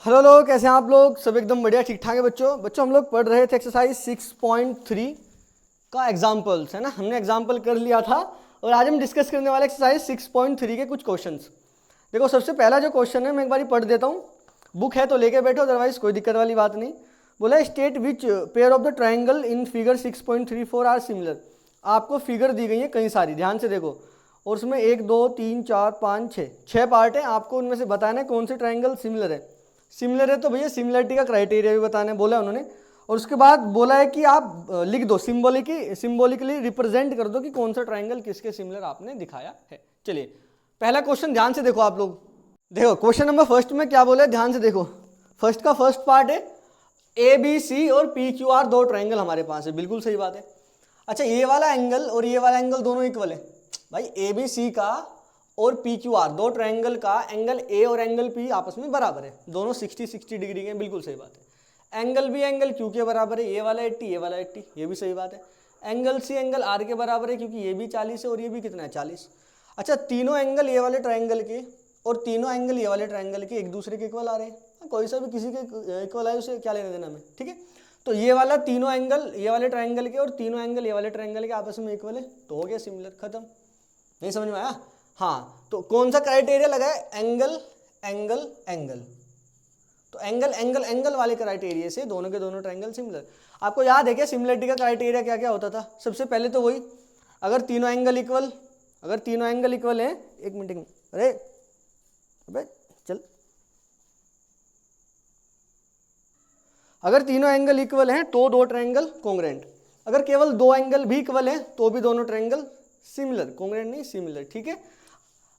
Hello लोग, कैसे हैं आप लोग? सब एकदम बढ़िया, ठीक ठाक है बच्चों हम लोग पढ़ रहे थे एक्सरसाइज 6.3 का एग्जाम्पल्स, है ना। हमने एग्जाम्पल कर लिया था और आज हम डिस्कस करने वाले एक्सरसाइज 6.3 के कुछ क्वेश्चंस। देखो, सबसे पहला जो क्वेश्चन है मैं एक बार पढ़ देता हूँ। बुक है तो लेके बैठो, अदरवाइज कोई दिक्कत वाली बात नहीं। बोला है state which pair of the triangle in figure 6.34 are similar. आपको फिगर दी गई है कई सारी, ध्यान से देखो, और उसमें 1 2 3 4 5 6 पार्ट है। आपको उनमें से बताना है कौन से ट्राइंगल सिमिलर है। सिमिलर है तो भैया सिमिलरिटी का क्राइटेरिया भी बताना बोला है उन्होंने। और उसके बाद बोला है कि आप लिख दो, सिंबॉलिकली रिप्रेजेंट कर दो कि कौन सा ट्राइंगल किसके सिमिलर आपने दिखाया है। चलिए पहला क्वेश्चन ध्यान से देखो आप लोग। देखो क्वेश्चन नंबर फर्स्ट में क्या बोला है, ध्यान से देखो। फर्स्ट का फर्स्ट पार्ट है ए बी सी और पी क्यू आर दो ट्राइंगल हमारे पास है, बिल्कुल सही बात है। अच्छा, ये वाला एंगल और ये वाला एंगल दोनों इक्वल है भाई। ए बी सी का और पी क्यू आर दो ट्राइंगल का एंगल ए और एंगल पी आपस में बराबर है, दोनों 60 डिग्री के, बिल्कुल सही बात है। एंगल भी एंगल क्यू के बराबर है, ये वाला 80 ये वाला 80, ये भी सही बात है। एंगल सी एंगल आर के बराबर है क्योंकि ये भी 40 है और ये भी कितना है 40। अच्छा, तीनों एंगल ये वाले ट्राइंगल के और तीनों एंगल ये वाले ट्राइंगल के एक दूसरे के इक्वल आ रहे हैं। कोई सा भी किसी के इक्वल आए उसे क्या लेना देना हमें, ठीक है। तो ये वाला तीनों एंगल ये वाले ट्राइंगल के और तीनों एंगल ये वाले ट्राइंगल के आपस में इक्वल है, तो हो गया सिमिलर, खत्म। नहीं समझ में आया? हाँ, तो कौन सा क्राइटेरिया लगा है? Angle angle angle. तो एंगल एंगल एंगल वाले क्राइटेरिया से दोनों के दोनों ट्राइंगल सिमिलर। आपको याद है क्या सिमिलरिटी का क्राइटेरिया क्या क्या होता था? सबसे पहले तो वही, अगर तीनों एंगल इक्वल है, एक मिनट, अरे अबे चल, अगर तीनों एंगल इक्वल हैं तो दो ट्रायंगल कॉन्ग्रुएंट। अगर केवल दो एंगल भी इक्वल हैं तो भी दोनों ट्रायंगल सिमिलर, कॉन्ग्रुएंट नहीं सिमिलर, ठीक है।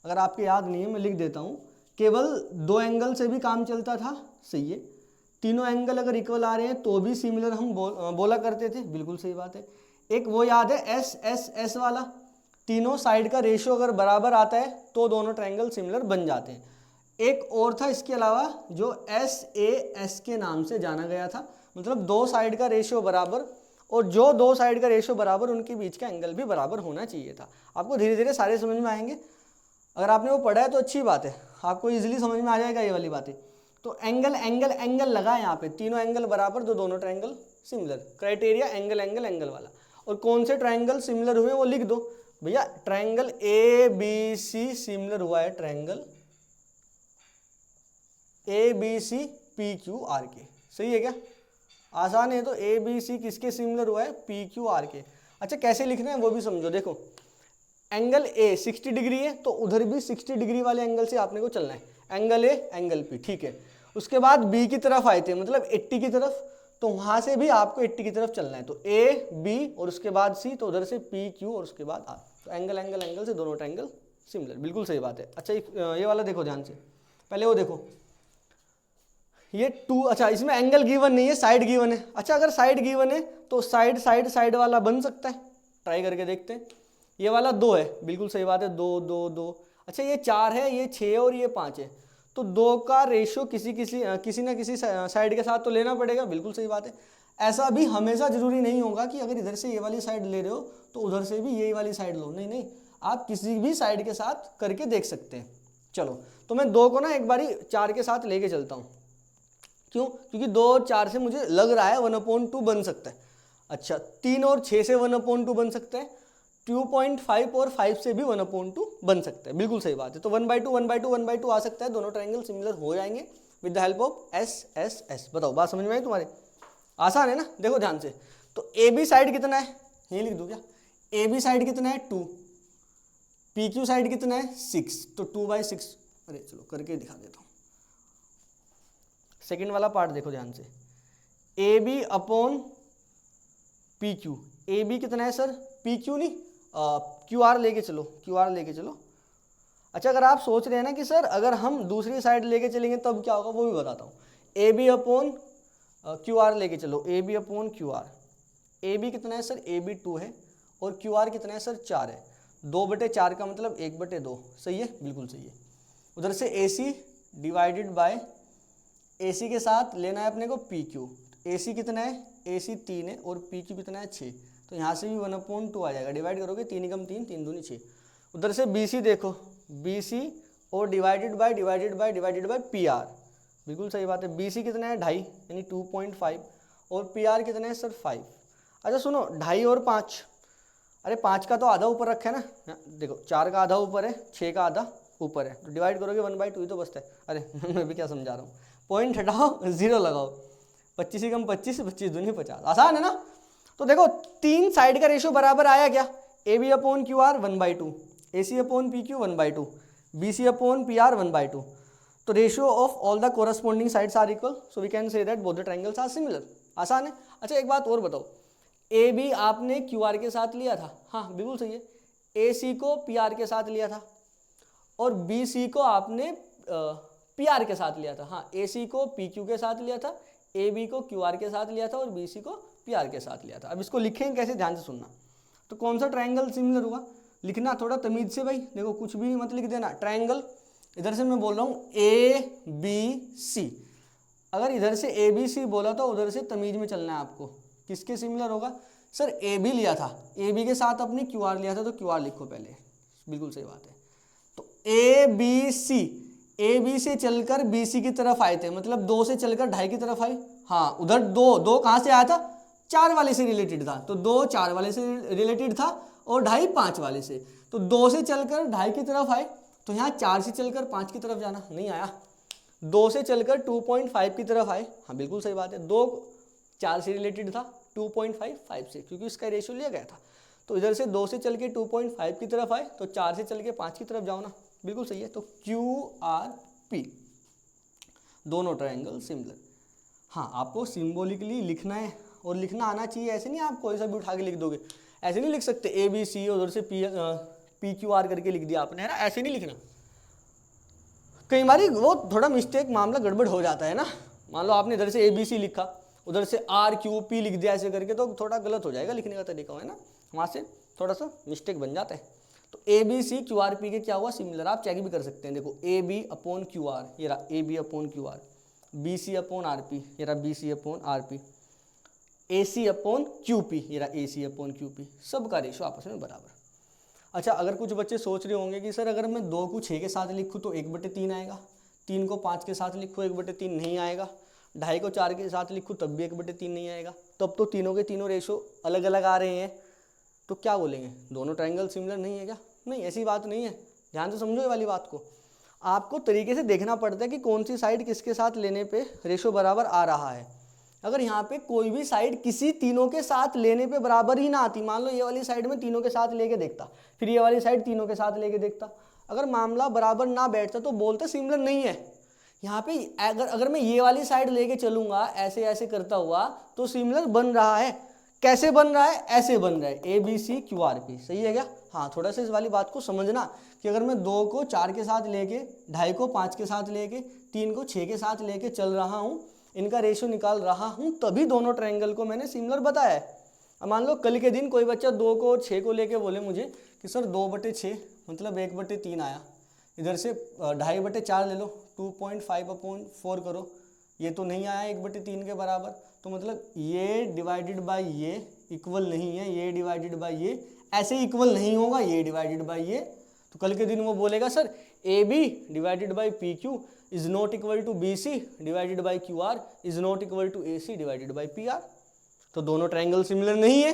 अगर आपको याद नहीं है मैं लिख देता हूँ, केवल दो एंगल से भी काम चलता था, सही है। तीनों एंगल अगर इक्वल आ रहे हैं तो भी सिमिलर हम बोला करते थे, बिल्कुल सही बात है। एक वो याद है एस एस एस वाला, तीनों साइड का रेशियो अगर बराबर आता है तो दोनों ट्रायंगल सिमिलर बन जाते हैं। एक और था इसके अलावा जो एस ए एस के नाम से जाना गया था, मतलब दो साइड का रेशियो बराबर, और जो दो साइड का रेशियो बराबर उनके बीच का एंगल भी बराबर होना चाहिए था। आपको धीरे धीरे सारे समझ में आएंगे, अगर आपने वो पढ़ा है तो अच्छी बात है, आपको इजीली समझ में आ जाएगा ये वाली बातें। तो एंगल एंगल एंगल लगा यहाँ पे, तीनों एंगल बराबर तो दोनों triangle similar, criteria angle angle angle वाला। और कौन से ट्रायंगल सिमिलर हुए वो लिख दो भैया। Triangle A B C similar हुआ है triangle A B C P Q R के, सही है क्या? आसान है। तो ए बी सी किसके सिमिलर हुआ है? पी क्यू आर के। अच्छा, कैसे लिखना है वो भी समझो। देखो, एंगल ए 60 डिग्री है तो उधर भी 60 डिग्री वाले एंगल से आपने को चलना है, एंगल ए एंगल पी, ठीक है। उसके बाद बी की तरफ आए थे, मतलब 80 की तरफ, तो वहां से भी आपको 80 की तरफ चलना है। तो ए बी और उसके बाद सी, तो उधर से पी क्यू और उसके बाद आर। तो एंगल एंगल एंगल से दोनों ट्रायंगल सिमिलर, बिल्कुल सही बात है। अच्छा, ये वाला देखो ध्यान से, पहले वो देखो, ये टू, अच्छा इसमें एंगल गिवन नहीं है, साइड गिवन है। अच्छा, अगर साइड गिवन है तो साइड साइड साइड वाला बन सकता है, ट्राई करके देखते हैं। ये वाला 2 है, बिल्कुल सही बात है, 2 2 2। अच्छा, ये 4 है, ये 6 और ये 5 है, तो 2 का रेशियो किसी ना किसी साइड के साथ तो लेना पड़ेगा, बिल्कुल सही बात है। ऐसा भी हमेशा जरूरी नहीं होगा कि अगर इधर से ये वाली साइड ले रहे हो तो उधर से भी यही वाली साइड लो, नहीं नहीं, आप किसी भी साइड के साथ करके देख सकते हैं। चलो, तो मैं 2 को ना एक बारी 4 के साथ लेके चलता हूँ। क्यों? क्योंकि 2 और 4 से मुझे लग रहा है 1/2 बन सकता है। अच्छा, 3 और 6 से 1/2 बन सकता है, 2.5 और 5 से भी 1/2 बन सकता है, बिल्कुल सही बात है। तो 1/2 1/2 1/2 आ सकता है, दोनों ट्रायंगल सिमिलर हो जाएंगे with the help of S S S. बताओ, बात समझ में आई तुम्हारे? आसान है ना? देखो ध्यान से, तो ए बी साइड कितना है, ये लिख दूं क्या? ए बी साइड कितना है 2, पी क्यू साइड कितना है 6, तो 2/6। अरे चलो करके दिखा देता हूँ। सेकेंड वाला पार्ट देखो ध्यान से, A B upon P Q. A B कितना है सर? पी क्यू नहीं, क्यू आर लेके चलो, क्यू आर लेके चलो। अच्छा, अगर आप सोच रहे हैं ना कि सर अगर हम दूसरी साइड लेके चलेंगे तब क्या होगा, वो भी बताता हूँ। A B upon Q R लेके चलो, A B upon Q R. A B कितना है सर? ए बी 2 है, और क्यू आर कितना है सर? 4 है। 2/4 का मतलब 1/2, सही है, बिल्कुल सही है। उधर से ए सी डिवाइडेड बाय, ए सी के साथ लेना है अपने को पी क्यू। ए सी कितना है? ए सी 3 है और पी क्यू कितना है 6, तो यहाँ से भी 1/2 आ जाएगा। डिवाइड करोगे 3 एकम 3, 3 दूनी 6। उधर से बी सी देखो, बी सी और डिवाइडेड बाय पी आर, बिल्कुल सही बात है। BC कितना है 2.5 यानी 2.5 और PR कितना है सर 5। अच्छा सुनो 2.5 और 5, अरे 5 का तो आधा ऊपर रखा है ना, देखो 4 का आधा ऊपर है, 6 का आधा ऊपर है, तो डिवाइड करोगे 1/2 ही तो बचता है। अरे मैं भी क्या समझा रहा हूँ, पॉइंट हटाओ 0 लगाओ, 25 ही कम 25, 25 दूनी 50, आसान है ना। तो देखो 3 साइड का रेशियो बराबर आया क्या, AB/QR 1/2, AC/PQ 1/2, BC/PR 1/2। तो ratio of all the corresponding sides are equal, so we can say that both the triangles are similar. आसान है। अच्छा एक बात और बताओ, AB आपने QR के साथ लिया था, हाँ बिल्कुल सही है, AC को PR के साथ लिया था और BC को आपने PR के साथ लिया था, हाँ AC को PQ के साथ लिया था, AB को QR के साथ लिया था और BC को PR के साथ लिया था। अब इसको लिखेंगे कैसे, ध्यान से सुनना। तो कौन सा ट्रायंगल सिमिलर हुआ, लिखना थोड़ा तमीज से भाई, देखो कुछ भी मत लिख देना। ट्रायंगल इधर से मैं बोल रहा हूँ ABC, अगर इधर से ABC बोला तो उधर से तमीज में चलना है आपको। किसके सिमिलर होगा सर, AB लिया था, AB के साथ अपने QR लिया था तो QR लिखो पहले, बिल्कुल सही बात है। तो AB से चलकर BC की तरफ आए थे, मतलब 2 से चलकर 2.5 की तरफ आए, हाँ उधर 2 कहाँ से आया था, 4 वाले से रिलेटेड था, तो 2 4 वाले से रिलेटेड था और 2.5 5 वाले से, तो 2 से चलकर 2.5 की तरफ आए, तो यहाँ 4 से चलकर 5 की तरफ जाना नहीं आया, 2 से चलकर 2.5 की तरफ आए, हाँ बिल्कुल सही बात है, 2 4 से रिलेटेड था, 2.5 5 से, क्योंकि इसका रेशियो लिया गया था। तो इधर से 2 से चल के 2.5 की तरफ आए, तो 4 से चल के 5 की तरफ जाओ ना, बिल्कुल सही है। तो QRP दोनों ट्रायंगल सिमिलर। हाँ आपको सिंबॉलिकली लिखना है और लिखना आना चाहिए, ऐसे नहीं आप कोई सा भी उठा के लिख दोगे, ऐसे नहीं लिख सकते ABC उधर से PQR करके लिख दिया आपने, है ना, ऐसे नहीं लिखना। कई बार वो थोड़ा मिस्टेक मामला गड़बड़ हो जाता है ना, मान लो आपने इधर से ABC लिखा, उधर से RQP लिख दिया ऐसे करके, तो थोड़ा गलत हो जाएगा लिखने का तरीका, है ना, वहाँ से थोड़ा सा मिस्टेक बन जाता है। तो ABC QRP के क्या हुआ सिमिलर, आप चेक भी कर सकते हैं, देखो AB/QR ये रहा AB/QR, BC/RP ये रहा BC/RP, AC/QP ये रहा AC/QP, सबका रेशो आपस में बराबर। अच्छा अगर कुछ बच्चे सोच रहे होंगे कि सर अगर मैं 2 को 6 के साथ लिखूँ तो 1/3 आएगा, 3 को 5 के साथ लिखूँ 1/3 नहीं आएगा, 2.5 को 4 के साथ लिखूँ तब भी 1/3 नहीं आएगा, तब तो तीनों के तीनों रेशो अलग अलग आ रहे हैं, तो क्या बोलेंगे, दोनों ट्रायंगल सिमिलर नहीं है क्या? नहीं, ऐसी बात नहीं है, ध्यान से समझो ये वाली बात को। आपको तरीके से देखना पड़ता है कि कौन सी साइड किसके साथ लेने पे रेशो बराबर आ रहा है। अगर यहाँ पे कोई भी साइड किसी तीनों के साथ लेने पे बराबर ही ना आती, मान लो ये वाली साइड में तीनों के साथ लेके देखता, फिर ये वाली साइड तीनों के साथ लेके देखता, अगर मामला बराबर ना बैठता तो बोलते सिमिलर नहीं है। यहाँ पे अगर मैं ये वाली साइड लेके चलूंगा ऐसे ऐसे करता हुआ तो सिमिलर बन रहा है। कैसे बन रहा है? ऐसे बन रहा है ABC QRP, सही है क्या? हाँ, थोड़ा सा इस वाली बात को समझना कि अगर मैं 2 को 4 के साथ लेके, 2.5 को 5 के साथ लेके, 3 को 6 के साथ लेके चल रहा हूँ, इनका रेशियो निकाल रहा हूँ, तभी दोनों ट्रायंगल को मैंने सिमिलर बताया है। अब मान लो कल के दिन कोई बच्चा 2 को 6 को लेके बोले मुझे कि सर 2/6 मतलब 1/3 आया, इधर से 2.5/4 ले लो, 2.5/4 करो, ये तो नहीं आया 1/3 के बराबर, तो मतलब ये डिवाइडेड बाय ये इक्वल नहीं है, ये डिवाइडेड बाय ये ऐसे इक्वल नहीं होगा, ये डिवाइडेड बाय ये, तो कल के दिन वो बोलेगा sir AB divided by PQ is not equal to BC divided by QR is not equal to AC divided by PR। तो दोनों ट्रायंगल सिमिलर नहीं है,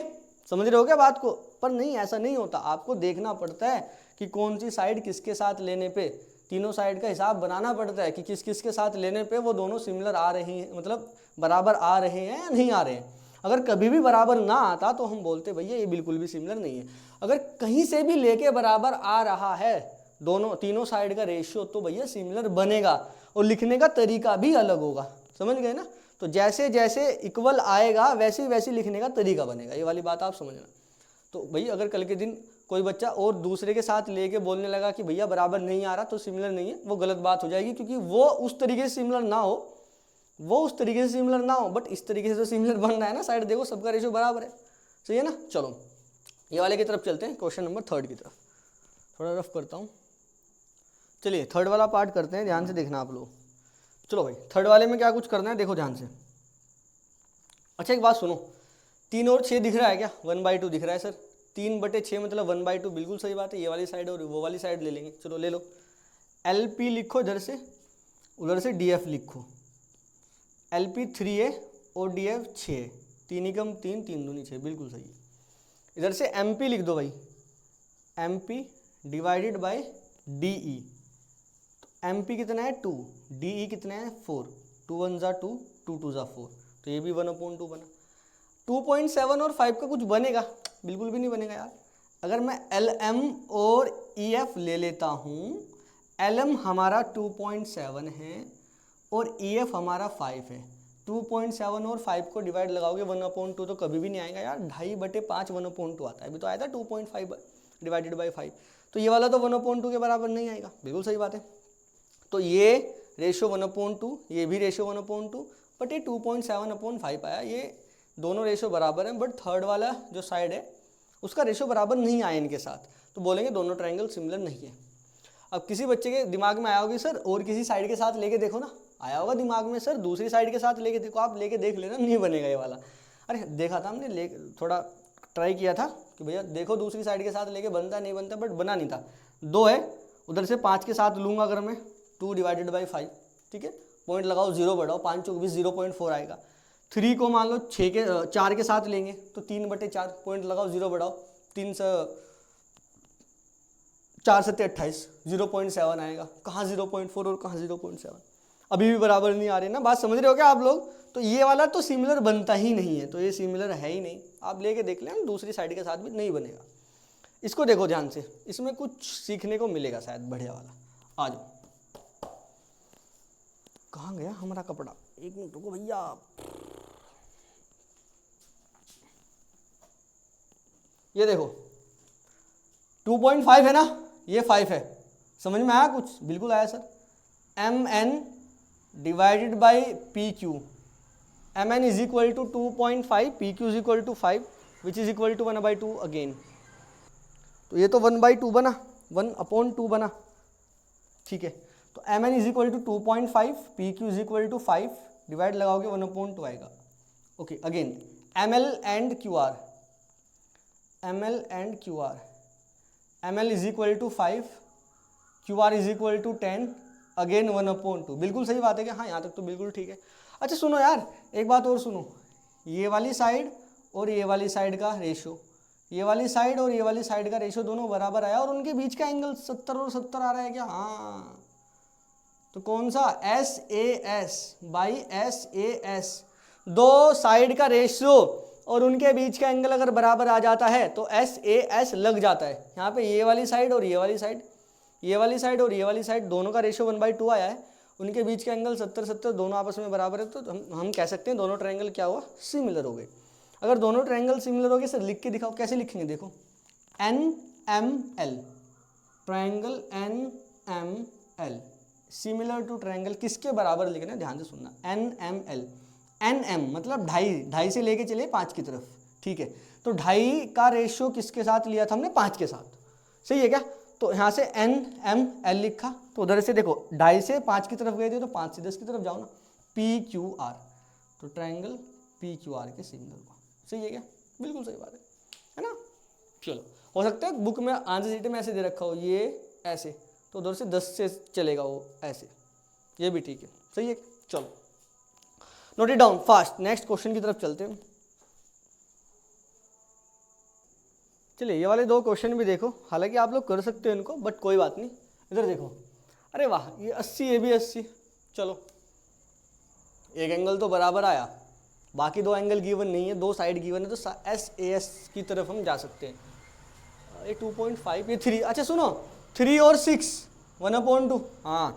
समझ रहे हो क्या बात को? पर नहीं, ऐसा नहीं होता, आपको देखना पड़ता है कि कौन सी साइड किसके साथ लेने पे, तीनों साइड का हिसाब बनाना पड़ता है कि किस किस के साथ लेने पे वो दोनों सिमिलर आ रही हैं, मतलब बराबर आ रहे हैं या नहीं आ रहे हैं। अगर कभी भी बराबर ना आता तो हम बोलते भैया ये बिल्कुल भी सिमिलर नहीं है। अगर कहीं से भी लेके बराबर आ रहा है दोनों तीनों साइड का रेशियो, तो भैया सिमिलर बनेगा और लिखने का तरीका भी अलग होगा, समझ गए ना? तो जैसे जैसे इक्वल आएगा वैसे वैसे लिखने का तरीका बनेगा, ये वाली बात आप समझना। तो भैया अगर कल के दिन कोई बच्चा और दूसरे के साथ लेके बोलने लगा कि भैया बराबर नहीं आ रहा तो सिमिलर नहीं है, वो गलत बात हो जाएगी, क्योंकि वो उस तरीके से सिमिलर ना हो, बट इस तरीके से तो सिमिलर बन रहा है ना, साइड देखो सबका रेशियो बराबर है, सही है ना? चलो ये वाले की तरफ चलते हैं, क्वेश्चन नंबर 3 की तरफ। थोड़ा रफ करता हूँ, चलिए 3 वाला पार्ट करते हैं, ध्यान से देखना आप लोग। चलो भाई 3 वाले में क्या कुछ करना है देखो ध्यान से। अच्छा एक बात सुनो, 3 और 6 दिख रहा है क्या? 1/2 दिख रहा है सर, 3/6 मतलब 1/2, बिल्कुल सही बात है, ये वाली साइड और वो वाली साइड ले लेंगे। चलो ले लो, LP लिखो इधर से, उधर से DF लिखो, LP 3 है, ODF 6 है, 3 एकम 3, 3 दूनी 6, बिल्कुल सही है। इधर से MP लिख दो भाई, MP डिवाइडेड बाय DE, तो MP कितना है 2, DE कितना है 4, 2 1 जा 2, 2 2 जा 4, तो ये भी 1/2 बना। 2.7 और 5 का कुछ बनेगा? बिल्कुल भी नहीं बनेगा यार। अगर मैं LM और EF ले लेता हूँ, LM हमारा 2.7 है और EF हमारा 5 है, 2.7 और 5 को डिवाइड लगाओगे 1/2 तो कभी भी नहीं आएगा यार, 2.5/5 1/2 आता है, अभी तो आया था 2.5 डिवाइडेड बाई 5, तो ये वाला तो 1/2 के बराबर नहीं आएगा, बिल्कुल सही बात है। तो ये रेशो 1/2, ये भी रेशो 1/2, बट ये 2.7/5 आया, ये दोनों रेशो बराबर हैं, बट थर्ड वाला जो साइड है उसका रेशो बराबर नहीं आया इनके साथ, तो बोलेंगे दोनों ट्रायंगल सिमिलर नहीं है। अब किसी बच्चे के दिमाग में आया होगी सर और किसी साइड के साथ लेके देखो ना, आया होगा दिमाग में सर दूसरी साइड के साथ लेके देखो, आप लेके देख लेना, नहीं बनेगा ये वाला। अरे देखा था हमने, थोड़ा ट्राई किया था कि भैया देखो दूसरी साइड के साथ लेके बनता नहीं बनता, बट बना नहीं था। 2 है, उधर से 5 के साथ लूँगा अगर मैं, 2 डिवाइडेड बाई 5, ठीक है, पॉइंट लगाओ 0 बढ़ाओ, 5 चौक 20, 0.4 आएगा। 3 को मान लो 4 के साथ लेंगे तो 3/4, पॉइंट लगाओ 0 बढ़ाओ, 3 से 4 7 28, 0.7 आएगा। कहाँ 0.4 और कहाँ 0.7, अभी भी बराबर नहीं आ रहे ना, बात समझ रहे हो क्या आप लोग? तो ये वाला तो सिमिलर बनता ही नहीं है, तो ये सिमिलर है ही नहीं, आप लेके देख लें, दूसरी साइड के साथ भी नहीं बनेगा। इसको देखो ध्यान से, इसमें कुछ सीखने को मिलेगा शायद बढ़िया वाला। आ जाओ, कहाँ गया हमारा कपड़ा, 1 मिनट रुको भैया। ये देखो 2.5 है ना, ये 5 है, समझ में आया कुछ? बिल्कुल आया sir. MN divided by PQ, MN is equal to 2.5, PQ is equal to 5, which is equal to 1/2 again, तो ये तो 1/2 बना, 1/2 बना, ठीक है। तो MN is equal to 2.5, PQ is equal to 5, divide लगाओगे 1/2 आएगा। Okay, again ML and QR, ML and QR, ML is equal to 5, QR is equal to 10, again 1/2, बिल्कुल सही बात है क्या? हाँ, यहाँ तक तो बिल्कुल ठीक है। अच्छा सुनो यार, एक बात और सुनो, ये वाली साइड और ये वाली साइड का रेशो, ये वाली साइड और ये वाली साइड का रेशो दोनों बराबर आया और उनके बीच का एंगल 70 और 70 आ रहा है क्या? हाँ, तो कौन सा? SAS बाई SAS, दो साइड का रेशो और उनके बीच का एंगल अगर बराबर आ जाता है तो SAS लग जाता है। यहाँ पे ये वाली साइड और ये वाली साइड, ये वाली साइड और ये वाली साइड दोनों का रेशो 1/2 आया है, उनके बीच का एंगल 70 70 दोनों आपस में बराबर है, तो हम कह सकते हैं दोनों ट्रायंगल क्या हुआ? सिमिलर हो गए। अगर दोनों ट्रायंगल सिमिलर हो गए सर लिख के दिखाओ, कैसे लिखेंगे? देखो NML, triangle NML similar to triangle, किसके बराबर लिखना है? ध्यान से सुनना, NML, NM मतलब 2.5 से लेके चले 5 की तरफ, ठीक है, तो 2.5 का रेशियो किसके साथ लिया था हमने? 5 के साथ, सही है क्या? तो यहाँ से NML लिखा, तो उधर से देखो 2.5 से 5 की तरफ गए थे तो 5 से 10 की तरफ जाओ ना, PQR, तो ट्रायंगल PQR के सिमिलर हुआ, सही है क्या? बिल्कुल सही बात है ना? चलो, हो सकता है बुक में आंसर शीट में ऐसे दे रखा हो, ये ऐसे, तो उधर से 10 से चलेगा वो ऐसे, ये भी ठीक है, सही है। चलो note it down fast, next question की तरफ चलते हैं। चलिए ये वाले 2 क्वेश्चन भी देखो, हालांकि आप लोग कर सकते हो इनको, बट कोई बात नहीं। इधर देखो, अरे वाह, ये 80 ये भी 80, चलो एक एंगल तो बराबर आया, बाकी 2 एंगल गिवन नहीं है, 2 साइड गिवन है, तो SAS की तरफ हम जा सकते हैं। ये 2.5, ये 3, अच्छा सुनो 3 और 6 1/2, हाँ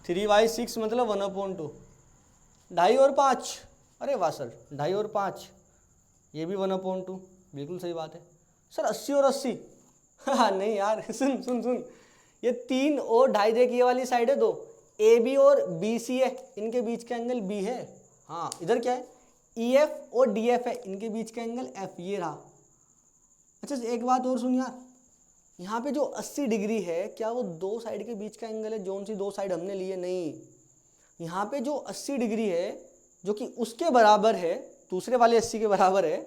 3/6 मतलब 1/2, 2.5 और 5, अरे वाह सर 2.5 और 5 ये भी 1/2, बिल्कुल सही बात है सर। 80 और 80 हाँ नहीं यार, सुन सुन सुन, ये 3 और 2.5 देख, ये वाली साइड है 2, AB और BC है, इनके बीच का एंगल B है, हाँ इधर क्या है? EF और DF है, इनके बीच का एंगल F, ये रहा। अच्छा एक बात और सुन यार, यहाँ पे जो 80 डिग्री है, क्या वो 2 साइड के बीच का एंगल है? जोन सी 2 साइड हमने लिए नहीं, यहाँ पे जो 80 डिग्री है जो कि उसके बराबर है, दूसरे वाले 80 के बराबर है,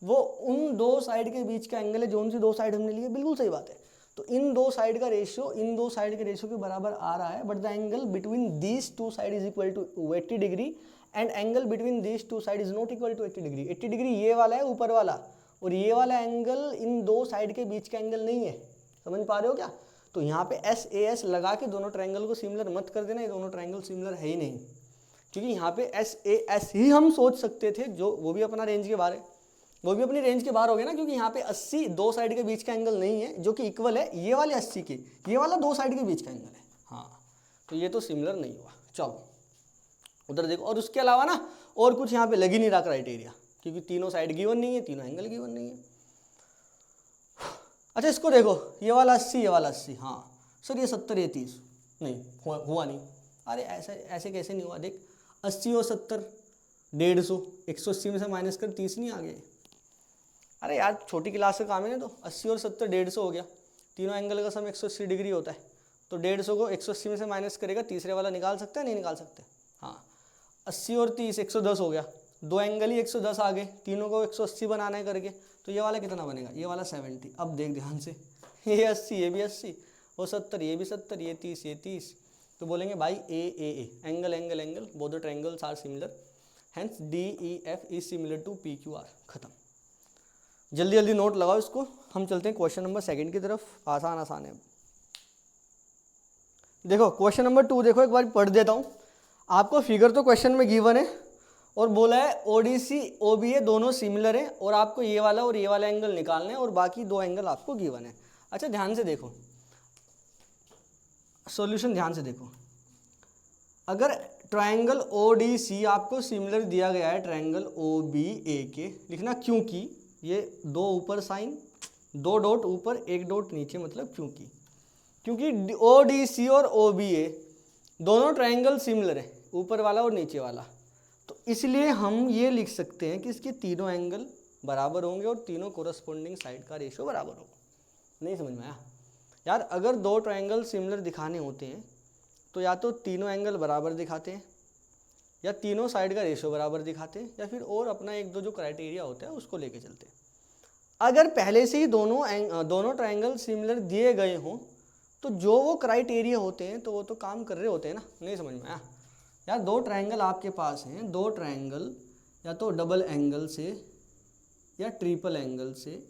वो उन 2 साइड के बीच का एंगल है, जोन सी 2 साइड हमने लिए, बिल्कुल सही बात है। तो इन दो साइड का रेशियो इन दो साइड के रेशियो के बराबर आ रहा है, but the angle between these two side is equal to 80 degree and angle between these two side is not equal to 80 degree. 80 degree ये वाला है ऊपर वाला, और ये वाला एंगल इन दो साइड के बीच का एंगल नहीं है। समझ पा रहे हो क्या? तो यहाँ पे SAS लगा के दोनों ट्रायंगल को सिमिलर मत कर देना, ये दोनों ट्रायंगल सिमिलर है ही नहीं, क्योंकि यहाँ पे SAS ही हम सोच सकते थे, जो वो भी अपना रेंज के बाहर है, वो भी अपनी रेंज के बाहर हो गया ना, क्योंकि यहाँ पे 80 दो साइड के बीच का एंगल नहीं है जो कि इक्वल है ये वाले 80 के, ये वाला दो साइड के बीच का एंगल है। हाँ, तो ये तो सिमिलर नहीं हुआ। चलो उधर देखो, और उसके अलावा ना और कुछ यहाँ पे लग ही नहीं रहा क्राइटेरिया, क्योंकि तीनों साइड गिवन नहीं है, तीनों एंगल गिवन नहीं है। अच्छा इसको देखो, ये वाला 80 ये वाला 80, हाँ सर ये 70 ये 30, नहीं हुआ नहीं। अरे ऐसे कैसे नहीं हुआ? देख 80 और 70 150, 180 में से माइनस कर 30 नहीं आ गए। अरे यार छोटी क्लास का काम है ना, तो 80 और 70 150 हो गया, तीनों एंगल का सम 180 डिग्री होता है, तो 150 को 180 में से माइनस करेगा, तीसरे वाला निकाल सकते हैं नहीं निकाल सकते? हाँ 80 और 30 110 हो गया, दो एंगल ही 110 आ गए, तीनों को 180 बनाना है करके, तो ये वाला कितना बनेगा? ये वाला 70। अब देख ध्यान से, ये 80 ये भी 80, वो 70 ये भी 70, ये 30 ये 30, तो बोलेंगे भाई A angle angle angle both the triangles are similar, hence DEF is similar to PQR। खत्म। जल्दी जल्दी नोट लगाओ इसको, हम चलते हैं क्वेश्चन नंबर 2 की तरफ। आसान आसान है। देखो क्वेश्चन नंबर 2 देखो, एक बार पढ़ देता हूँ आपको। फिगर तो क्वेश्चन में गिवन है और बोला है ODC OBA दोनों सिमिलर है, और आपको ये वाला एंगल निकालना है, और बाकी दो एंगल आपको गिवन है। अच्छा ध्यान से देखो, सॉल्यूशन ध्यान से देखो। अगर ट्रायंगल ODC आपको सिमिलर दिया गया है ट्रायंगल OBA के, लिखना क्योंकि ये दो ऊपर साइन, दो डॉट ऊपर एक डॉट नीचे, मतलब क्योंकि ODC और OBA दोनों ट्रायंगल सिमिलर है, ऊपर वाला और नीचे वाला, तो इसलिए हम ये लिख सकते हैं कि इसके तीनों एंगल बराबर होंगे और तीनों कोरस्पोंडिंग साइड का रेशियो बराबर होगा। नहीं समझ में आया यार? अगर दो ट्रायंगल सिमिलर दिखाने होते हैं तो या तो तीनों एंगल बराबर दिखाते हैं, या तीनों साइड का रेशियो बराबर दिखाते हैं, या फिर और अपना एक दो जो क्राइटेरिया होता है उसको लेके चलते हैं। अगर पहले से ही दोनों ट्रायंगल सिमिलर दिए गए हों तो जो वो क्राइटेरिया होते हैं तो वो तो काम कर रहे होते हैं ना। नहीं समझ में आया यार? दो ट्रायंगल आपके पास हैं, दो ट्रायंगल या तो डबल एंगल से या ट्रिपल एंगल से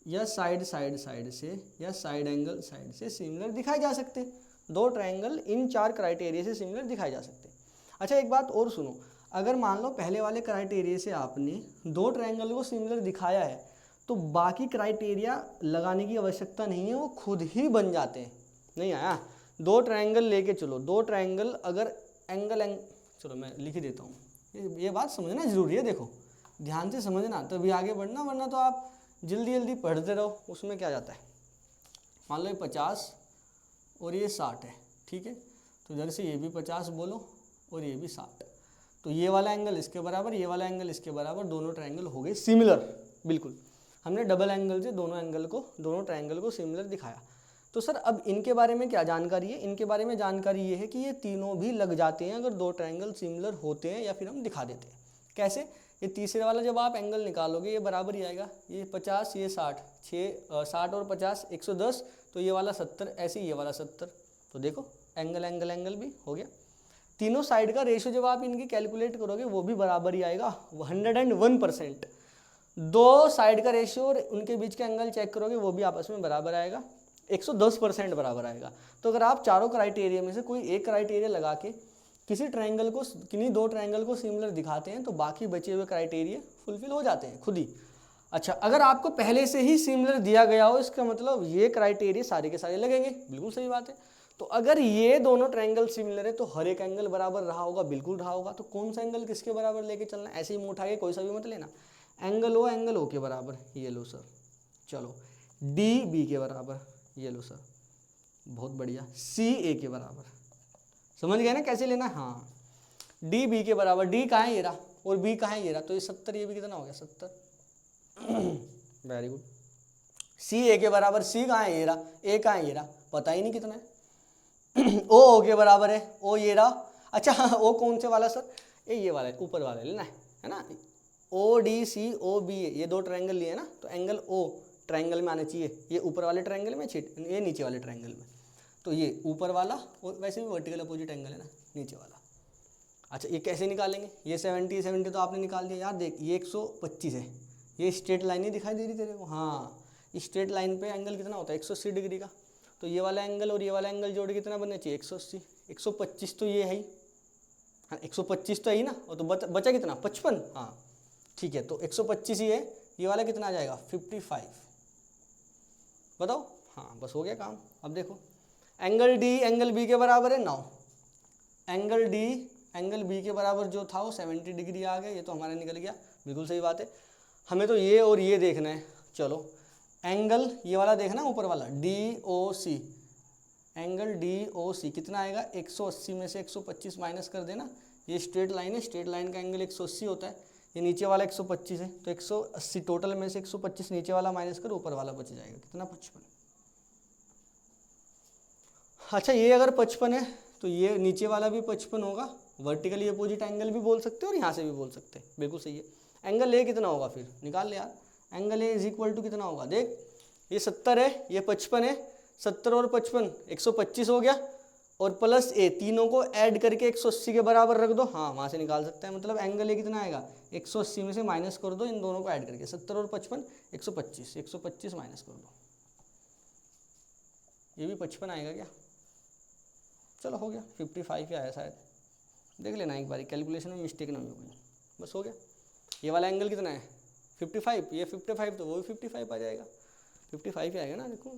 या साइड से या साइड एंगल साइड से सिमिलर दिखाए जा सकते हैं। दो ट्रायंगल इन 4 क्राइटेरिया से सिमिलर दिखाए जा सकते हैं। अच्छा एक बात और सुनो, अगर मान लो पहले वाले क्राइटेरिया से आपने दो ट्रायंगल को सिमिलर दिखाया है तो बाकी क्राइटेरिया लगाने की आवश्यकता नहीं है, वो खुद ही बन जाते हैं। नहीं आया? दो ट्रायंगल लेके चलो, दो ट्रायंगल अगर चलो मैं लिख ही देता हूँ, ये बात समझना जरूरी है। देखो ध्यान से समझना तभी आगे बढ़ना, वरना तो आप जल्दी जल्दी पढ़ते रहो, उसमें क्या जाता है। मान लो ये 50 और ये 60 है, ठीक है, तो इधर से ये भी 50 बोलो और ये भी 60, तो ये वाला एंगल इसके बराबर, ये वाला एंगल इसके बराबर, दोनों ट्रायंगल हो गए सिमिलर। बिल्कुल, हमने डबल एंगल से दोनों ट्रायंगल को सिमिलर दिखाया। तो सर अब इनके बारे में क्या जानकारी है? इनके बारे में जानकारी ये है कि ये तीनों भी लग जाते हैं अगर दो ट्रायंगल सिमिलर होते हैं, या फिर हम दिखा देते हैं। कैसे? ये तीसरे वाला जब आप एंगल निकालोगे ये बराबर ही आएगा, ये 50 ये 60, 60 और 50 110, तो ये वाला 70, ऐसे ही ये वाला 70, तो देखो एंगल एंगल एंगल भी हो गया। तीनों साइड का रेशियो जब आप इनकी कैलकुलेट करोगे वो भी बराबर ही आएगा, 101%। दो साइड का रेशियो और उनके बीच का एंगल चेक करोगे वो भी आपस में बराबर आएगा, 110% बराबर आएगा। तो अगर आप चारों क्राइटेरिया में से कोई एक क्राइटेरिया लगा के किन्हीं दो ट्रायंगल को सिमिलर दिखाते हैं तो बाकी बचे हुए क्राइटेरिया फुलफिल हो जाते हैं खुद ही। अच्छा अगर आपको पहले से ही सिमिलर दिया गया हो, इसका मतलब ये क्राइटेरिया सारे के सारे लगेंगे, बिल्कुल सही बात है। तो अगर ये दोनों ट्रायंगल सिमिलर है तो हर एक एंगल बराबर रहा होगा, बिल्कुल रहा होगा। तो कौन सा एंगल किसके बराबर लेके चलना है? ऐसे ही मुँह उठा के कोई सा भी मत लेना। एंगल ओ के बराबर, ये लो सर, चलो DB के बराबर, ये लो सर, बहुत बढ़िया, CA के बराबर, समझ गए ना कैसे लेना? हाँ, DB के बराबर, D कहाँ है ये रहा और B कहाँ है ये रहा, तो ये 70, ये भी कितना हो गया 70, वेरी गुड। CA के बराबर, C कहाँ है ये रहा, A कहाँ है ये रहा, पता ही नहीं कितना है। O के बराबर है, O ये रहा। अच्छा O कौन से वाला सर? ये वाला है, ऊपर वाला लेना है ना। ODC OBA ये दो ट्रायंगल लिए ना, तो एंगल O ट्रायंगल में आना चाहिए, ये ऊपर वाले ट्रायंगल में, ये नीचे वाले ट्रायंगल में। तो ये ऊपर वाला और वैसे भी वर्टिकल अपोजिट एंगल है ना, नीचे वाला। अच्छा ये कैसे निकालेंगे, ये 70 तो आपने निकाल दिया यार। देख ये 125 है, ये स्ट्रेट लाइन ही दिखाई दे रही तेरे को। हाँ स्ट्रेट लाइन पे एंगल कितना होता है 180 डिग्री का। तो ये वाला एंगल और ये वाला एंगल जोड़ के कितना बनना चाहिए 180। 125 तो ये है ही, हाँ 125 तो है ही ना। और तो बचा कितना 55। हाँ ठीक है, तो 125 ही है, ये वाला कितना आ जाएगा 55। बताओ। हाँ बस हो गया काम। अब देखो एंगल डी एंगल बी के बराबर है 9। एंगल डी एंगल बी के बराबर जो था वो 70 डिग्री आ गया, ये तो हमारा निकल गया, बिल्कुल सही बात है। हमें तो ये और ये देखना है। चलो एंगल ये वाला देखना ऊपर वाला डी ओ सी, एंगल डी ओ सी कितना आएगा 180 में से 125 माइनस कर देना। ये स्ट्रेट लाइन है, स्ट्रेट लाइन का एंगल 180 होता है, ये नीचे वाला 125 है, तो 180 टोटल में से 125 नीचे वाला माइनस कर, ऊपर वाला बच जाएगा कितना 55। अच्छा ये अगर 55 है तो ये नीचे वाला भी 55 होगा, वर्टिकली अपोजिट एंगल भी बोल सकते हो और यहाँ से भी बोल सकते हैं, बिल्कुल सही है। एंगल ए कितना होगा फिर निकाल ले यार। Angle A is equal to कितना होगा, देख ये 70 है, ये 55 है, 70 और 55 125 हो गया, और प्लस ए तीनों को ऐड करके 180 के बराबर रख दो। हाँ वहाँ से निकाल सकते हैं, मतलब एंगल ए कितना आएगा 180 में से माइनस कर दो इन दोनों को ऐड करके, 70 और 55 125, 125 माइनस कर दो, ये भी 55 आएगा क्या। चलो हो गया 55 ही आया शायद, देख लेना एक बारी कैलकुलेशन में मिस्टेक ना हो गई, बस हो गया। ये वाला एंगल कितना है 55, ये 55 तो वो भी 55 आ जाएगा, 55 ही आएगा ना। देखो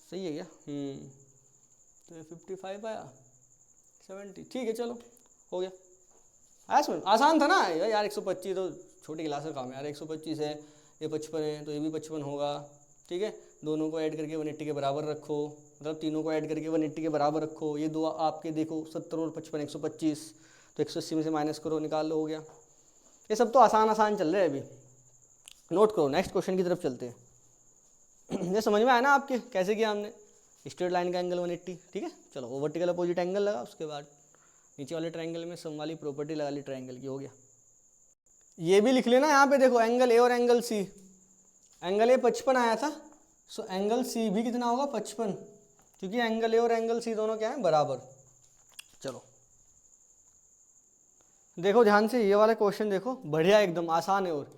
सही है क्या, तो ये 55 आया 70, ठीक है चलो हो गया। आया समझ, आसान था ना यार। 125 तो छोटी क्लास का काम है यार, 125 है, ये 55 है तो ये भी 55 होगा, ठीक है। दोनों को ऐड करके 180 के बराबर रखो, मतलब तीनों को ऐड करके 180 के बराबर रखो। ये दो आपके देखो 70 और 55 125, तो 180 में से माइनस करो, निकाल लो, हो गया। ये सब तो आसान आसान चल रहे हैं, अभी नोट करो। नेक्स्ट क्वेश्चन की तरफ चलते हैं। ये समझ में आया ना आपके कैसे किया हमने, स्ट्रेट लाइन का एंगल 180, ठीक है। चलो वो वर्टिकल अपोजिट एंगल लगा, उसके बाद नीचे वाले ट्रायंगल में सम वाली प्रॉपर्टी लगा ली ट्रायंगल की, हो गया। ये भी लिख लेना यहाँ पे, देखो एंगल ए और एंगल सी, एंगल ए 55 आया था, सो एंगल सी भी कितना होगा 55, क्योंकि एंगल ए और एंगल सी दोनों क्या है बराबर। चलो देखो ध्यान से, ये वाला क्वेश्चन देखो बढ़िया एकदम आसान है। और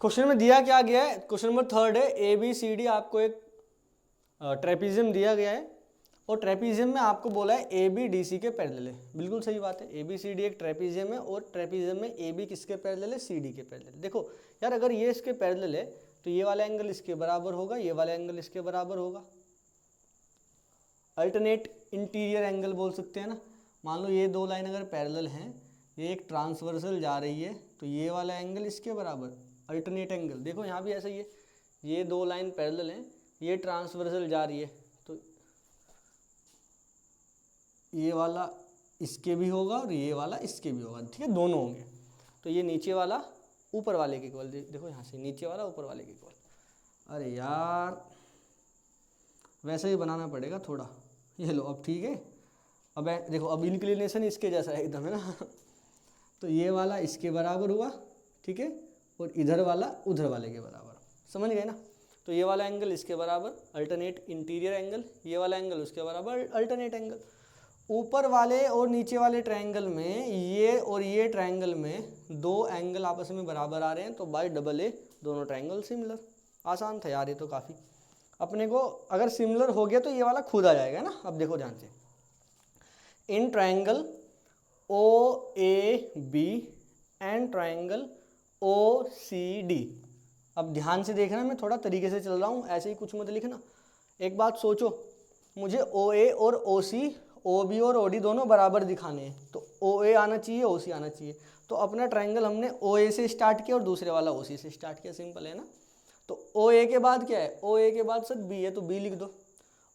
क्वेश्चन में दिया क्या गया है, क्वेश्चन नंबर 3 है, ए बी सी डी आपको एक ट्रेपीजियम दिया गया है, और ट्रेपीजियम में आपको बोला है ए बी डी सी के पैरेलल है, बिल्कुल सही बात है। ए बी सी डी एक ट्रेपीजियम है, और ट्रेपीजियम में ए बी किसके पैरेलल है, सी डी के पैरेलल। देखो यार अगर ये इसके पैरेलल है तो ये वाला एंगल इसके बराबर होगा, ये वाला एंगल इसके बराबर होगा, अल्टरनेट इंटीरियर एंगल बोल सकते हैं ना। मान लो ये दो लाइन अगर पैरेलल हैं, ये एक ट्रांसवर्सल जा रही है, तो ये वाला एंगल इसके बराबर, अल्टरनेट एंगल। देखो यहाँ भी ऐसा ही है, ये दो लाइन पैरेलल हैं, ये ट्रांसवर्सल जा रही है, तो ये वाला इसके भी होगा और ये वाला इसके भी होगा, ठीक है, दोनों होंगे। तो ये नीचे वाला ऊपर वाले के इक्वल, देखो यहाँ से नीचे वाला ऊपर वाले के इक्वल। अरे यार वैसे ही बनाना पड़ेगा थोड़ा, ये लो अब ठीक है। अब देखो अब इंक्लिनेशन इसके जैसा है एकदम, है ना। तो ये वाला इसके बराबर हुआ, ठीक है, और इधर वाला उधर वाले के बराबर, समझ गए ना। तो ये वाला एंगल इसके बराबर अल्टरनेट इंटीरियर एंगल, ये वाला एंगल उसके बराबर अल्टरनेट एंगल। ऊपर वाले और नीचे वाले ट्रायंगल में ये और ये ट्रायंगल में दो एंगल आपस में बराबर आ रहे हैं, तो बाय डबल ए दोनों ट्रायंगल सिमिलर। आसान था यार ये तो काफ़ी। अपने को अगर सिमिलर हो गया तो ये वाला खुद आ जाएगा ना। अब देखो ध्यान से, इन triangle O A B and triangle O C D. अब ध्यान से देखना, मैं थोड़ा तरीके से चल रहा हूँ, ऐसे ही कुछ मत लिखना। एक बात सोचो, मुझे ओ ए और ओ सी, ओ बी और ओ डी दोनों बराबर दिखाने हैं, तो ओ ए आना चाहिए, ओ सी आना चाहिए। तो अपना ट्रायंगल हमने ओ ए से स्टार्ट किया और दूसरे वाला ओ सी से स्टार्ट किया, सिंपल है ना। तो ओ ए के बाद क्या है, ओ ए के बाद सर बी है तो बी लिख दो।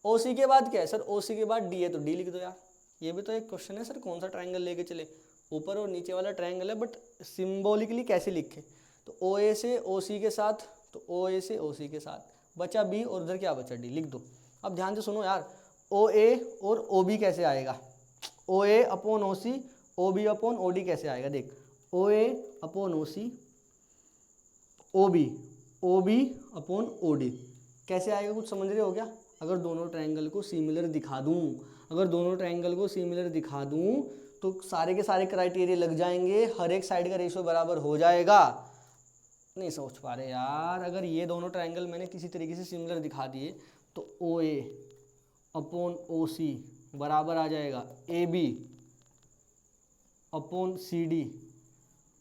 ओ सी के बाद क्या है सर, ओ सी के बाद डी है तो डी लिख दो। यार ये भी तो एक क्वेश्चन है सर, कौन सा ट्रायंगल लेके चले, ऊपर और नीचे वाला ट्रायंगल है, बट सिम्बोलिकली कैसे लिखे। तो ओ ए से ओ सी के साथ, तो ओ ए से ओ सी के साथ बचा बी, और उधर क्या बचा डी, लिख दो। अब ध्यान से सुनो यार, ओ ए और ओ बी कैसे आएगा, O A upon O C, O B upon O D कैसे आएगा। देख O A upon O C O B upon O D. कैसे आएगा कुछ समझ रहे हो क्या? अगर दोनों ट्रायंगल को सिमिलर दिखा दूं, तो सारे के सारे क्राइटेरिया लग जाएंगे, हर एक साइड का रेशियो बराबर हो जाएगा। नहीं सोच पा रहे यार, अगर ये दोनों ट्रायंगल मैंने किसी तरीके से सिमिलर दिखा दिए तो O A upon O C बराबर आ जाएगा A B upon C D,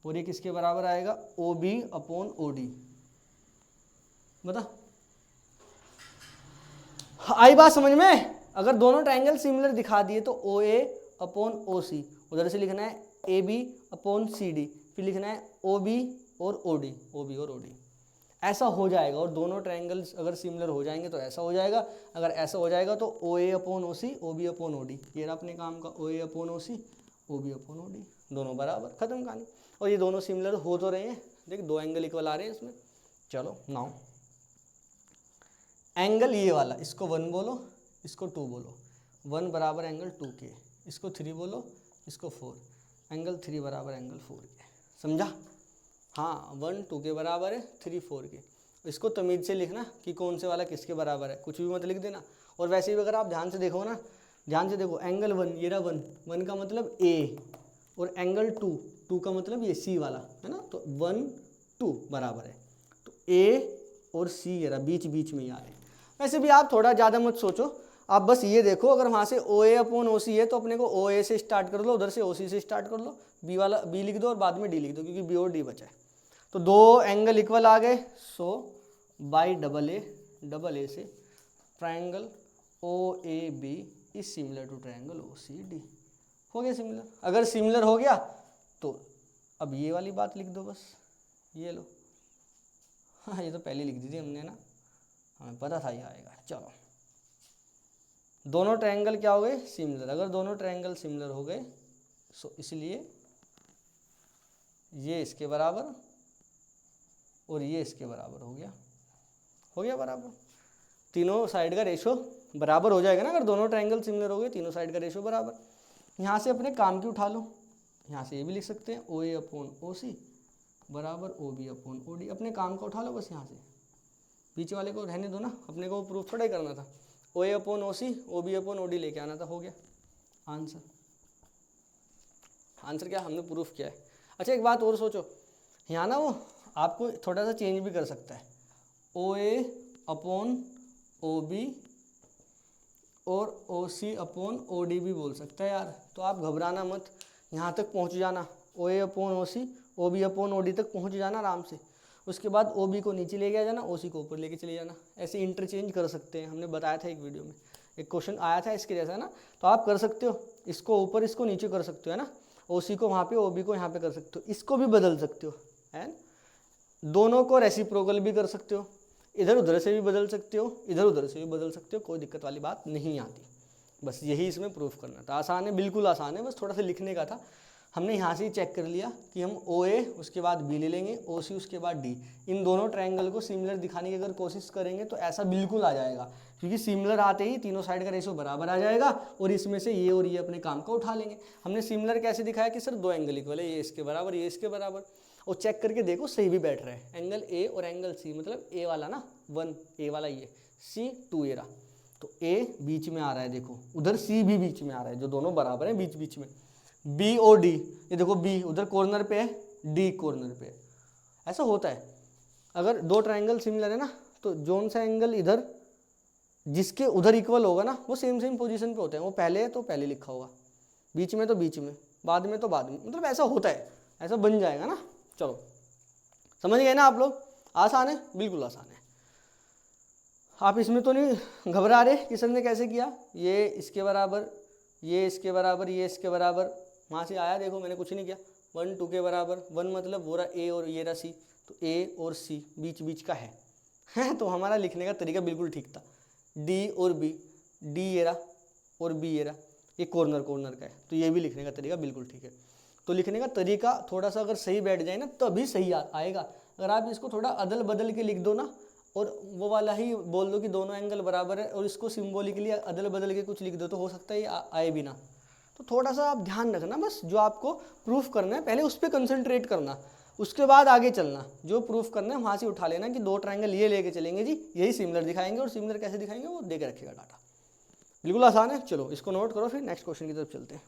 और ये किसके बराबर आएगा? O B upon O D. बता, आई बात समझ में? अगर दोनों ट्रायंगल सिमिलर दिखा दिए तो ओ ए अपॉन ओ सी, उधर से लिखना है A B upon C D, फिर लिखना है ओ बी और ओ डी, ओ बी और ओ डी। ऐसा हो जाएगा। और दोनों ट्रायंगल्स अगर सिमिलर हो जाएंगे तो ऐसा हो जाएगा, अगर ऐसा हो जाएगा तो O A upon O C, O B upon O D. ये रहा अपने काम का, O A upon O C, O B upon O D, दोनों बराबर, खत्म कहानी। और ये दोनों सिमिलर हो तो रहे हैं, देख दो एंगल इक्वल आ रहे हैं इसमें। चलो नाउ एंगल ये वाला, इसको 1 बोलो, इसको 2 बोलो, 1 बराबर एंगल 2 के, इसको 3 बोलो, इसको 4, एंगल 3 बराबर एंगल 4 के। समझा? हाँ, 1 2 के बराबर है, 3 4 के। इसको तमीज़ से लिखना कि कौन से वाला किसके बराबर है, कुछ भी मत लिख देना। और वैसे भी अगर आप ध्यान से देखो ना, ध्यान से देखो, एंगल 1 ये रहा 1 का मतलब ए, और एंगल 2 का मतलब ये सी वाला है ना, तो 1 2 बराबर है, तो ए और सी ये रहा बीच बीच में ही आ रहे हैं। वैसे भी आप थोड़ा ज़्यादा मत सोचो, आप बस ये देखो, अगर वहाँ से ओ ए अपॉन ओ सी है तो अपने को ओ ए से स्टार्ट कर लो, उधर से ओ सी से स्टार्ट कर लो, बी वाला बी लिख दो और बाद में डी लिख दो, क्योंकि बी और डी बचा है। तो दो एंगल इक्वल आ गए, सो बाई डबल ए से triangle O A B is similar to triangle O C D. हो गया सिमिलर। अगर सिमिलर हो गया तो अब ये वाली बात लिख दो, बस ये लो। हाँ, ये तो पहले लिख दी थी हमने ना, हमें पता था ये आएगा। चलो, दोनों ट्रायंगल क्या हो गए? सिमिलर। अगर दोनों ट्रायंगल सिमिलर हो गए सो इसलिए ये इसके बराबर और ये इसके बराबर हो गया बराबर। तीनों साइड का रेशो बराबर हो जाएगा ना, अगर दोनों ट्रायंगल सिमिलर हो गए, तीनों साइड का रेशो बराबर। यहाँ से अपने काम की उठा लो, यहाँ से ये भी लिख सकते हैं ओ ए अपॉन ओ सी बराबर O B upon O D. अपने काम का उठा लो बस, यहाँ से पीछे वाले को रहने दो ना, अपने को प्रूफ थोड़ा ही करना था। O A upon O C, O B upon O D लेके आना था, हो गया आंसर। आंसर क्या हमने प्रूफ किया है। अच्छा, एक बात और सोचो, यहाँ ना वो आपको थोड़ा सा चेंज भी कर सकता है, ओ ए अपॉन ओ बी और ओ सी अपॉन ओ डी भी बोल सकता है यार। तो आप घबराना मत, यहाँ तक पहुँच जाना, O A upon O C, O B upon O D तक पहुँच जाना आराम से। उसके बाद ओ बी को नीचे लेके आ जाना, ओ सी को ऊपर लेके चले जाना। ऐसे इंटरचेंज कर सकते हैं, हमने बताया था एक वीडियो में, एक क्वेश्चन आया था इसके जैसा ना, तो आप कर सकते हो, इसको ऊपर इसको नीचे कर सकते हो, है ना। ओ सी को वहाँ पे, ओ बी को यहाँ पे कर सकते हो, इसको भी बदल सकते हो, है। दोनों को रेसिप्रोकल भी कर सकते हो, इधर उधर से भी बदल सकते हो, इधर उधर से भी बदल सकते हो, कोई दिक्कत वाली बात नहीं आती। बस यही इसमें प्रूफ करना था। आसान है, बिल्कुल आसान है, बस थोड़ा सा लिखने का था। हमने यहाँ से ही चेक कर लिया कि हम ओ ए उसके बाद बी ले लेंगे, ओ सी उसके बाद डी। इन दोनों ट्रायंगल को सिमिलर दिखाने की अगर कोशिश करेंगे तो ऐसा बिल्कुल आ जाएगा, क्योंकि सिमिलर आते ही तीनों साइड का रेशो बराबर आ जाएगा और इसमें से ये और ये अपने काम का उठा लेंगे। हमने सिमिलर कैसे दिखाया कि सर दो एंगल इक्वल है, ये इसके बराबर, ये इसके बराबर, और चेक करके देखो सही भी बैठ रहा है। एंगल ए और एंगल सी, मतलब ए वाला ना 1, ए वाला ये, सी 2 ए रहा, तो ए बीच में आ रहा है, देखो उधर सी भी बीच में आ रहा है, जो दोनों बराबर हैं बीच बीच में। बी और डी, ये देखो बी उधर कॉर्नर पे है, डी कॉर्नर पे है। ऐसा होता है अगर दो ट्रायंगल सिमिलर है ना, तो जोन सा एंगल इधर जिसके उधर इक्वल होगा ना, वो सेम सेम पोजीशन पे होते हैं। वो पहले है तो पहले लिखा होगा, बीच में तो बीच में, बाद में तो बाद में, मतलब ऐसा होता है, ऐसा बन जाएगा ना। चलो समझ गए ना आप लोग? आसान है, बिल्कुल आसान है। आप इसमें तो नहीं घबरा रहे कि सर ने कैसे किया, ये इसके बराबर, ये इसके बराबर, ये इसके बराबर, वहाँ से आया, देखो मैंने कुछ नहीं किया। 1 2 के बराबर, 1 मतलब वो रहा ए और ये रहा सी, तो ए और सी बीच बीच का है तो हमारा लिखने का तरीका बिल्कुल ठीक था। डी और बी, डी ये रहा और बी ये रहा, ये कॉर्नर कॉर्नर का है, तो ये भी लिखने का तरीका बिल्कुल ठीक है। तो लिखने का तरीका थोड़ा सा अगर सही बैठ जाए ना तभी सही आएगा। अगर आप इसको थोड़ा अदल बदल के लिख दो ना, और वो वाला ही बोल दो कि दोनों एंगल बराबर है, और इसको सिंबॉलिकली अदल बदल के कुछ लिख दो, तो हो सकता है ये आए भी ना। तो थोड़ा सा आप ध्यान रखना, बस जो आपको प्रूफ करना है पहले उस पर कंसंट्रेट करना, उसके बाद आगे चलना, जो प्रूफ करना है वहाँ से उठा लेना कि दो ट्रायंगल ये लेके चलेंगे जी, यही सिमिलर दिखाएंगे, और सिमिलर कैसे दिखाएंगे वो दे के रखेगा डाटा। बिल्कुल आसान है। चलो इसको नोट करो, फिर नेक्स्ट क्वेश्चन की तरफ चलते हैं।